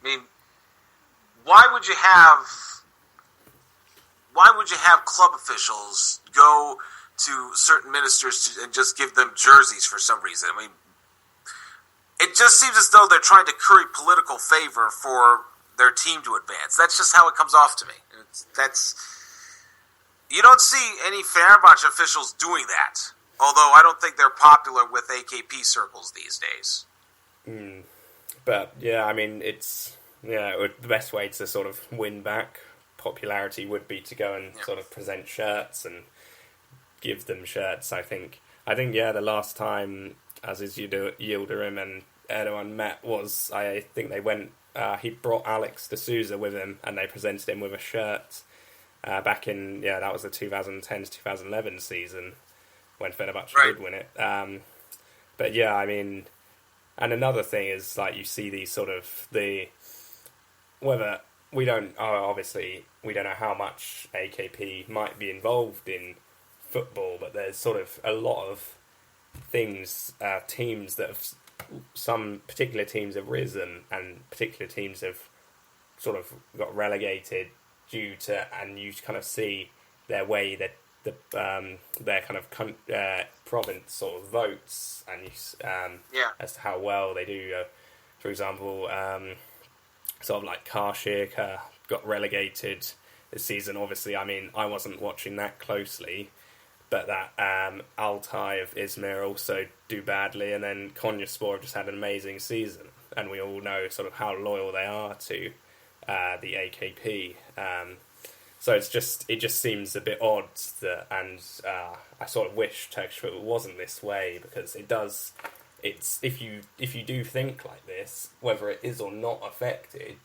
I mean, why would you have club officials go to certain ministers and just give them jerseys for some reason? I mean, it just seems as though they're trying to curry political favor for their team to advance. That's just how it comes off to me. You don't see any Fenerbahce officials doing that, although I don't think they're popular with AKP circles these days. But, yeah, I mean, the best way to sort of win back popularity would be to go and sort of present shirts and give them shirts, I think. The last time Aziz Yildirim and Erdogan met was, I think they went, he brought Alex de Souza with him and they presented him with a shirt back in, that was the 2010 to 2011 season when Fenerbahce did win it. But yeah, I mean, and another thing is, like, you see these sort of, obviously, we don't know how much AKP might be involved in football, but there's sort of a lot of things, teams that have, some particular teams have risen and particular teams have sort of got relegated due to, and you kind of see their way that their kind of province sort of votes and as to how well they do. For example, sort of like Karşıyaka got relegated this season. Obviously, I mean, I wasn't watching that closely, but that Altay of Izmir also do badly, and then Konyaspor have just had an amazing season, and we all know sort of how loyal they are to the AKP. So it just seems a bit odd that, and I sort of wish Turkish football wasn't this way, because it's if you do think like this, whether it is or not affected,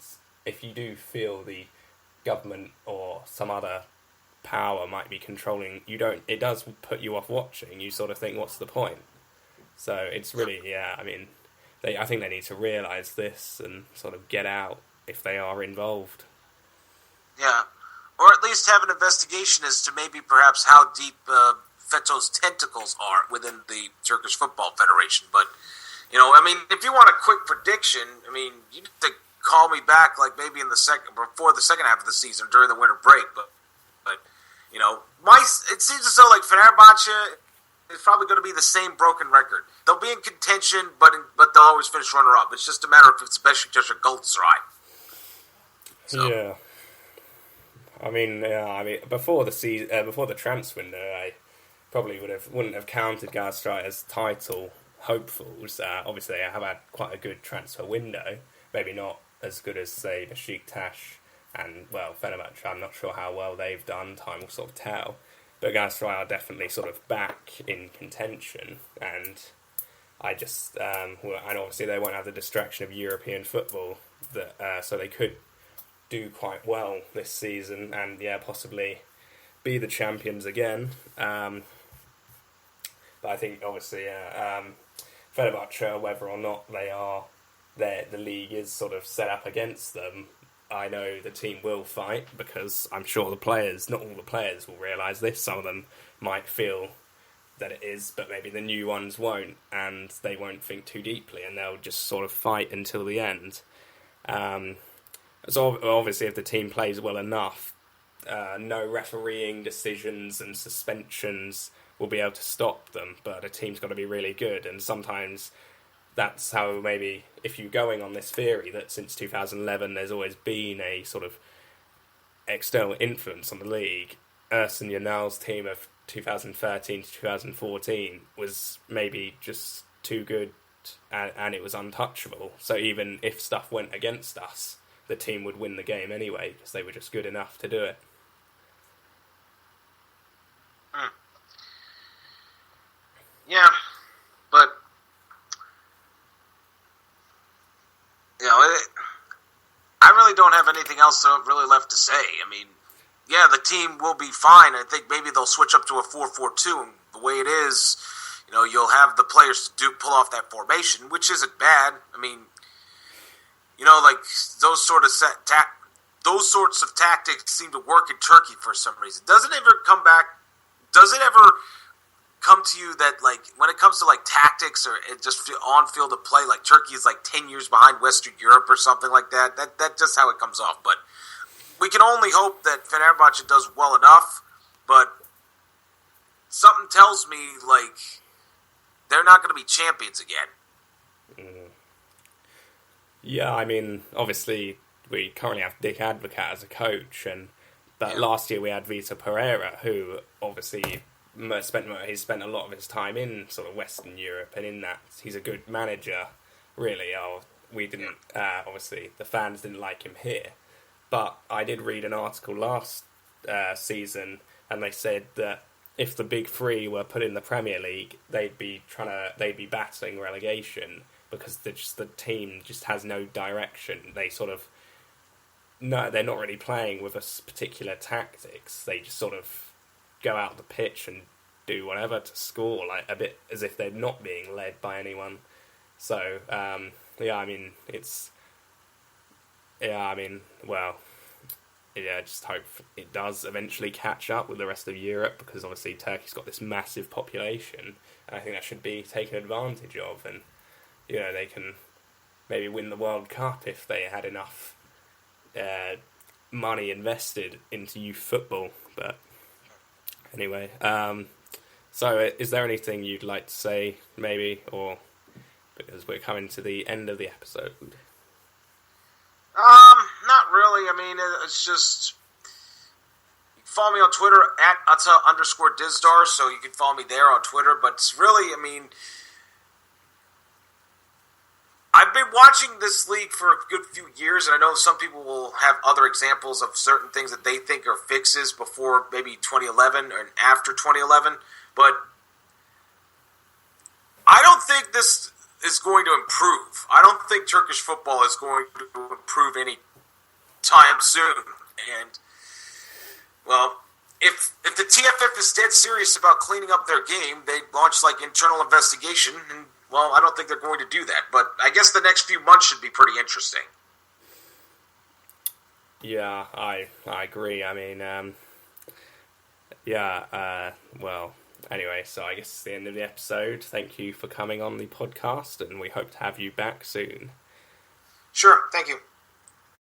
if you do feel the government or some other power might be controlling, it does put you off watching. You sort of think, what's the point? So it's really, I mean, I think they need to realise this and sort of get out if they are involved. Yeah, or at least have an investigation as to maybe perhaps how deep FETÖ's tentacles are within the Turkish Football Federation. But, I mean, if you want a quick prediction, I mean, you need to call me back like maybe before the second half of the season during the winter break. But it seems as though like Fenerbahce is probably going to be the same broken record. They'll be in contention, but they'll always finish runner-up. It's just a matter of if it's Beşiktaş or Galatasaray. So. Yeah. I mean, before the transfer window, I probably wouldn't have counted Galatasaray as title hopefuls. Obviously, they have had quite a good transfer window. Maybe not as good as, say, Beşiktaş and, well, Fenerbahce. I'm not sure how well they've done. Time will sort of tell. But Galatasaray are definitely sort of back in contention, and I just and obviously they won't have the distraction of European football, so they could do quite well this season and possibly be the champions again. But I think obviously Fenerbahce, whether or not the league is sort of set up against them, I know the team will fight, because I'm sure not all the players will realise this. Some of them might feel that it is, but maybe the new ones won't, and they won't think too deeply, and they'll just sort of fight until the end. So obviously, if the team plays well enough, no refereeing decisions and suspensions will be able to stop them, but a team's got to be really good, and sometimes that's how, maybe, if you're going on this theory that since 2011 there's always been a sort of external influence on the league, Ersun Yanal's team of 2013 to 2014 was maybe just too good, and it was untouchable. So even if stuff went against us, the team would win the game anyway, because they were just good enough to do it. Yeah, but I really don't have anything else really left to say. I mean, yeah, the team will be fine. I think maybe they'll switch up to a 4-4-2, and the way it is, you'll have the players to pull off that formation, which isn't bad. I mean, like those sorts of tactics seem to work in Turkey for some reason. Does it ever come to you that, like, when it comes to, like, tactics or it just on-field of play, like, Turkey is, like, 10 years behind Western Europe or something like that. That's just how it comes off. But we can only hope that Fenerbahce does well enough, but something tells me, like, they're not going to be champions again. Yeah, I mean, obviously, we currently have Dick Advocat as a coach, but last year we had Vitor Pereira, who obviously he's spent a lot of his time in sort of Western Europe, and in that he's a good manager. Really, we didn't obviously the fans didn't like him here, but I did read an article last season, and they said that if the big three were put in the Premier League, they'd be battling relegation because the team just has no direction. They're not really playing with a particular tactics. They just sort of go out the pitch and do whatever to score, like a bit as if they're not being led by anyone. So just hope it does eventually catch up with the rest of Europe, because obviously Turkey's got this massive population, and I think that should be taken advantage of, and they can maybe win the World Cup if they had enough money invested into youth football. But anyway, so is there anything you'd like to say, maybe, or because we're coming to the end of the episode? Not really. I mean, it's just, you can follow me on Twitter at @Utta_Dizdar, so you can follow me there on Twitter. But it's really, I mean, I've been watching this league for a good few years, and I know some people will have other examples of certain things that they think are fixes before maybe 2011 or after 2011, but I don't think this is going to improve. I don't think Turkish football is going to improve any time soon. And, well, if the TFF is dead serious about cleaning up their game, they launch, like, internal investigation, and, well, I don't think they're going to do that. But I guess the next few months should be pretty interesting. Yeah, I agree. I mean, well, anyway, so I guess it's the end of the episode. Thank you for coming on the podcast, and we hope to have you back soon. Sure, thank you.